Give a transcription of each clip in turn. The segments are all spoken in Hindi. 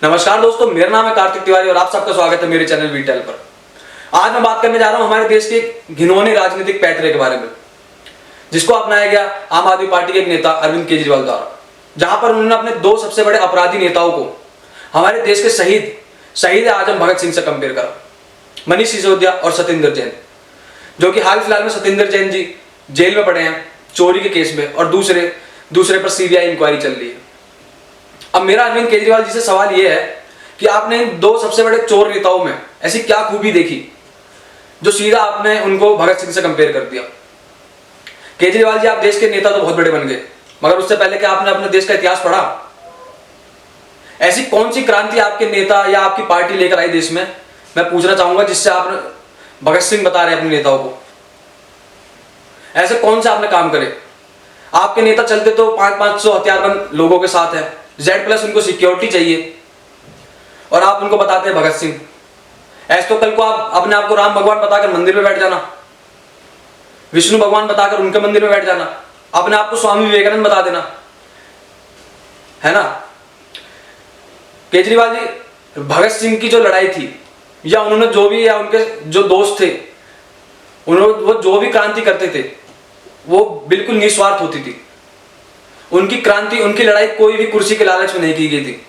नमस्कार दोस्तों, मेरा नाम है कार्तिक तिवारी और आप सबका स्वागत है मेरे चैनल वीटेल पर। आज मैं बात करने जा रहा हूं हमारे देश के घिनौने राजनीतिक पैतरे के बारे में, जिसको अपनाया गया आम आदमी पार्टी के एक नेता अरविंद केजरीवाल द्वारा, जहां पर उन्होंने अपने दो सबसे बड़े अपराधी नेताओं को हमारे देश के शहीद आजम भगत सिंह से कंपेयर करा, मनीष सिसोदिया और सत्येंद्र जैन, जो कि हाल फिलहाल में सत्येंद्र जैन जी जेल में पड़े हैं चोरी के केस में और दूसरे पर सीबीआई इंक्वायरी चल रही है। अब मेरा अरविंद केजरीवाल जी से सवाल यह है कि आपने इन दो सबसे बड़े चोर नेताओं में ऐसी क्या खूबी देखी जो सीधा आपने उनको भगत सिंह से कंपेयर कर दिया। केजरीवाल जी, आप देश के नेता तो बहुत बड़े बन गए, मगर उससे पहले क्या आपने अपने देश का इतिहास पढ़ा? ऐसी कौन सी क्रांति आपके नेता या आपकी पार्टी लेकर आई देश में, मैं पूछना चाहूंगा, जिससे आप भगत सिंह बता रहे हैं अपने नेताओं को? ऐसे कौन से आपने काम करे? आपके नेता चलते तो 500 हथियारबंद लोगों के साथ है, Z+ उनको सिक्योरिटी चाहिए, और आप उनको बताते हैं भगत सिंह। ऐसे तो कल को आप अपने आप को राम भगवान बताकर मंदिर में बैठ जाना, विष्णु भगवान बताकर उनके मंदिर में बैठ जाना, अपने आप को स्वामी विवेकानंद बता देना, है ना? केजरीवाल जी, भगत सिंह की जो लड़ाई थी, या उन्होंने जो भी, या उनके जो दोस्त थे, उन्होंने वो जो भी क्रांति करते थे वो बिल्कुल निस्वार्थ होती थी। उनकी क्रांति, उनकी लड़ाई कोई भी कुर्सी के लालच में नहीं की गई थी।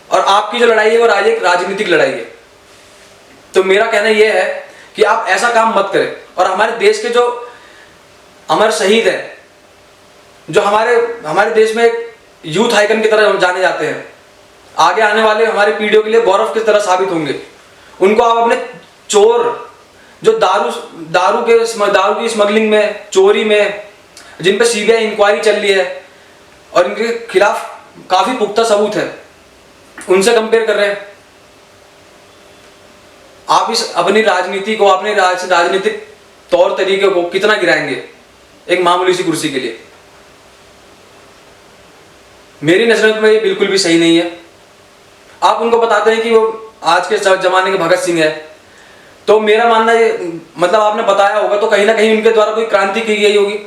और आपकी जो लड़ाई है वो एक राजनीतिक लड़ाई है। तो मेरा कहना यह है कि आप ऐसा काम मत करें, और हमारे देश के जो अमर शहीद हैं, जो हमारे देश में एक यूथ आइकन की तरह जाने जाते हैं, आगे आने वाले हमारी पीढ़ियों के लिए गौरव की तरह साबित होंगे, उनको आप अपने चोर, जो दारू की स्मगलिंग में, चोरी में, जिन पे सीबीआई इंक्वायरी चल रही है और इनके खिलाफ काफी पुख्ता सबूत है, उनसे कंपेयर कर रहे हैं। आप इस अपनी राजनीति को, अपने राजनीतिक तौर तरीके को कितना गिराएंगे एक मामूली सी कुर्सी के लिए? मेरी नजर में ये बिल्कुल भी सही नहीं है। आप उनको बताते हैं कि वो आज के जमाने के भगत सिंह है, तो मेरा मानना ये, मतलब आपने बताया होगा तो कहीं ना कहीं उनके द्वारा कोई क्रांति की गई होगी।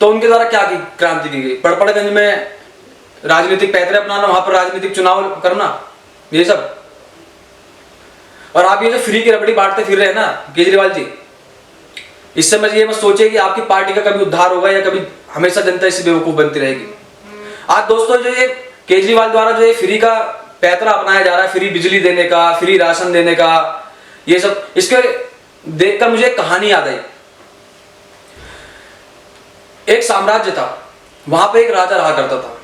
तो उनके द्वारा क्या की क्रांति की गई? पड़पड़गंज में राजनीतिक पैतरे अपनाना, वहां पर राजनीतिक चुनाव करना, ये सब। और आप ये जो फ्री की रबड़ी बांटते फिर रहे हैं ना केजरीवाल जी, इससे मैं ये मत सोचिए कि आपकी पार्टी का कभी उद्धार होगा या कभी हमेशा जनता इसी बेवकूफ बनती रहेगी। आज दोस्तों, जो ये केजरीवाल द्वारा जो ये फ्री का पैतरा अपनाया जा रहा है, फ्री बिजली देने का, फ्री राशन देने का, ये सब, इसके देखकर मुझे एक कहानी याद आई। एक साम्राज्य था, वहां पे एक राजा रहा करता था।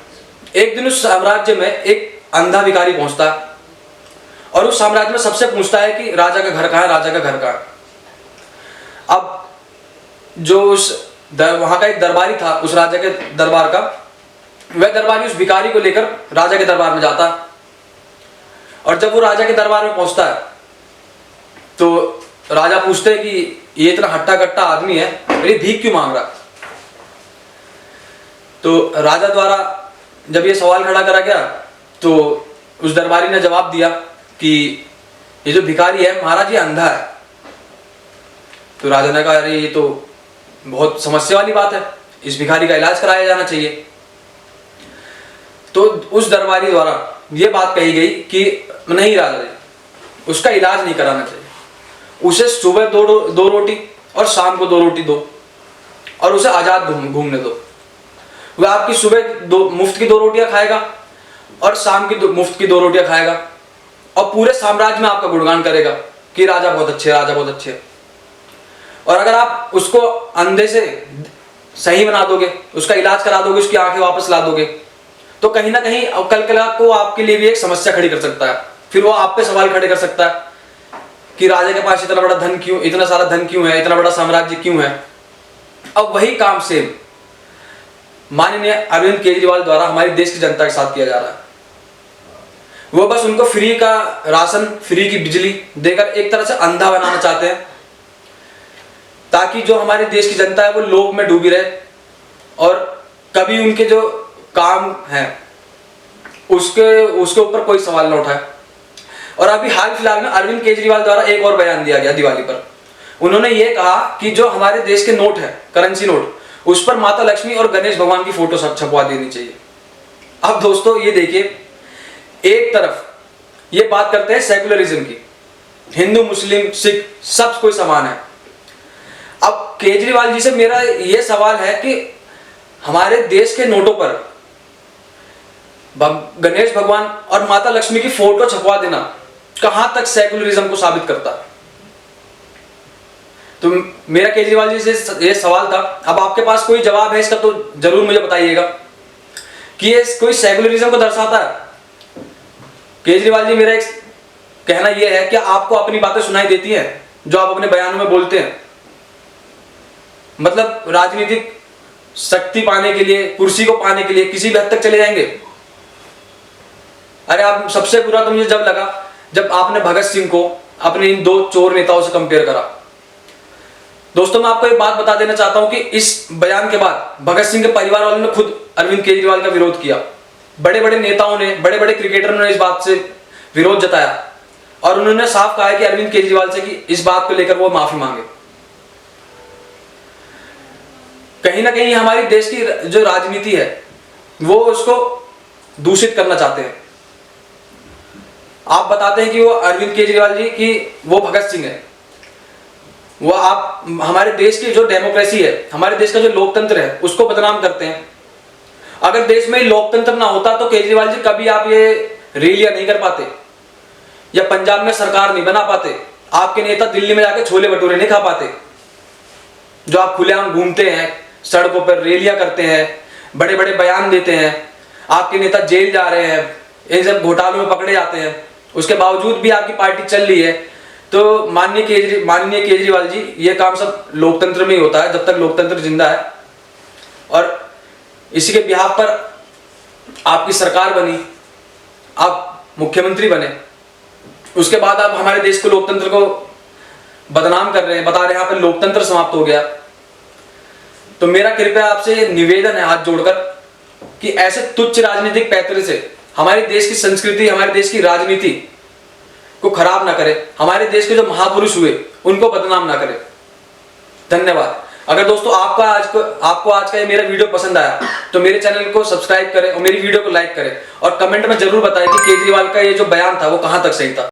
एक दिन उस साम्राज्य में एक अंधा भिखारी पहुंचता है और उस साम्राज्य में सबसे पूछता है कि राजा का घर कहां है, राजा का घर कहां है। अब जो वहां का एक दरबारी था, उस राजा के दरबार का, वह दरबारी उस भिखारी को लेकर राजा के दरबार में जाता है। और जब वो राजा के दरबार में पहुंचता है तो राजा पूछते हैं कि ये इतना हट्टा कट्टा आदमी है, ये भीख क्यों मांग रहा है? तो राजा द्वारा जब ये सवाल खड़ा करा गया तो उस दरबारी ने जवाब दिया कि ये जो भिखारी है महाराज, ये अंधा है। तो राजा ने कहा, अरे ये तो बहुत समस्या वाली बात है, इस भिखारी का इलाज कराया जाना चाहिए। तो उस दरबारी द्वारा ये बात कही गई कि नहीं राजा जी, उसका इलाज नहीं कराना चाहिए, उसे सुबह दो रोटी और शाम को 2 रोटी दो, और उसे आजाद घूमने दो। वह आपकी सुबह मुफ्त की 2 रोटियां खाएगा और शाम की मुफ्त की 2 रोटियां खाएगा, और पूरे साम्राज्य में आपका गुणगान करेगा कि राजा बहुत अच्छे, राजा बहुत अच्छे। और अगर आप उसको अंधे से सही बना दोगे, उसका इलाज करा दोगे, उसकी आंखें वापस ला दोगे, तो कहीं ना कहीं कल को आपके लिए भी एक समस्या खड़ी कर सकता है। फिर वो आप पे सवाल खड़े कर सकता है कि राजा के पास इतना बड़ा धन क्यों, इतना सारा धन क्यों है, इतना बड़ा साम्राज्य क्यों है। अब वही काम सेम माननीय अरविंद केजरीवाल द्वारा हमारी देश की जनता के साथ किया जा रहा है। वो बस उनको फ्री का राशन, फ्री की बिजली देकर एक तरह से अंधा बनाना चाहते हैं, ताकि जो हमारे देश की जनता है वो लोभ में डूबी रहे और कभी उनके जो काम है उसके ऊपर कोई सवाल न उठाए। और अभी हाल फिलहाल में अरविंद केजरीवाल द्वारा एक और बयान दिया गया दिवाली पर। उन्होंने ये कहा कि जो हमारे देश के नोट है, करेंसी नोट, उस पर माता लक्ष्मी और गणेश भगवान की फोटो सब छपवा देनी चाहिए। अब दोस्तों ये देखिए, एक तरफ ये बात करते हैं सेकुलरिज्म की, हिंदू मुस्लिम सिख सब कोई समान है। अब केजरीवाल जी से मेरा ये सवाल है कि हमारे देश के नोटों पर गणेश भगवान और माता लक्ष्मी की फोटो छपवा देना कहां तक सेकुलरिज्म को साबित करता है? तो मेरा केजरीवाल जी से ये सवाल था। अब आपके पास कोई जवाब है इसका तो जरूर मुझे बताइएगा कि ये कोई सेकुलरिज्म को दर्शाता है। केजरीवाल जी, मेरा एक कहना यह है कि आपको अपनी बातें सुनाई देती हैं जो आप अपने बयानों में बोलते हैं, मतलब राजनीतिक शक्ति पाने के लिए, कुर्सी को पाने के लिए किसी भी हद तक चले जाएंगे। अरे आप, सबसे बुरा तो मुझे जब लगा जब आपने भगत सिंह को अपने इन दो चोर नेताओं से कंपेयर करा। दोस्तों, मैं आपको एक बात बता देना चाहता हूं कि इस बयान के बाद भगत सिंह के परिवार वालों ने खुद अरविंद केजरीवाल का विरोध किया। बड़े बड़े नेताओं ने, बड़े बड़े क्रिकेटरों ने इस बात से विरोध जताया और उन्होंने साफ कहा है कि अरविंद केजरीवाल से कि इस बात को लेकर वो माफी मांगे। कहीं ना कहीं हमारी देश की जो राजनीति है वो उसको दूषित करना चाहते हैं। आप बताते हैं कि वो अरविंद केजरीवाल जी की वो भगत सिंह है, वो आप हमारे देश की जो डेमोक्रेसी है, हमारे देश का जो लोकतंत्र है उसको बदनाम करते हैं। अगर देश में लोकतंत्र ना होता तो केजरीवाल जी कभी आप ये रैलियां नहीं कर पाते या पंजाब में सरकार नहीं बना पाते, आपके नेता दिल्ली में जाके छोले भटूरे नहीं खा पाते। जो आप खुलेआम घूमते हैं, सड़कों पर रैलियां करते हैं, बड़े बड़े बयान देते हैं, आपके नेता जेल जा रहे हैं, इन सब घोटालों में पकड़े जाते हैं, उसके बावजूद भी आपकी पार्टी चल रही है। तो माननीय केजरीवाल जी, ये काम सब लोकतंत्र में ही होता है जब तक लोकतंत्र जिंदा है। और इसी के बिहाफ पर आपकी सरकार बनी, आप मुख्यमंत्री बने, उसके बाद आप हमारे देश के लोकतंत्र को बदनाम कर रहे हैं, बता रहे हैं यहाँ पर लोकतंत्र समाप्त हो गया। तो मेरा कृपया आपसे निवेदन है हाथ जोड़कर कि ऐसे तुच्छ राजनीतिक पैतरे से हमारे देश की संस्कृति, हमारे देश की राजनीति को खराब ना करें, हमारे देश के जो महापुरुष हुए उनको बदनाम ना करें। धन्यवाद। अगर दोस्तों आपको आज का ये मेरा वीडियो पसंद आया तो मेरे चैनल को सब्सक्राइब करें और मेरी वीडियो को लाइक करें और कमेंट में जरूर बताएं कि केजरीवाल का ये जो बयान था वो कहां तक सही था।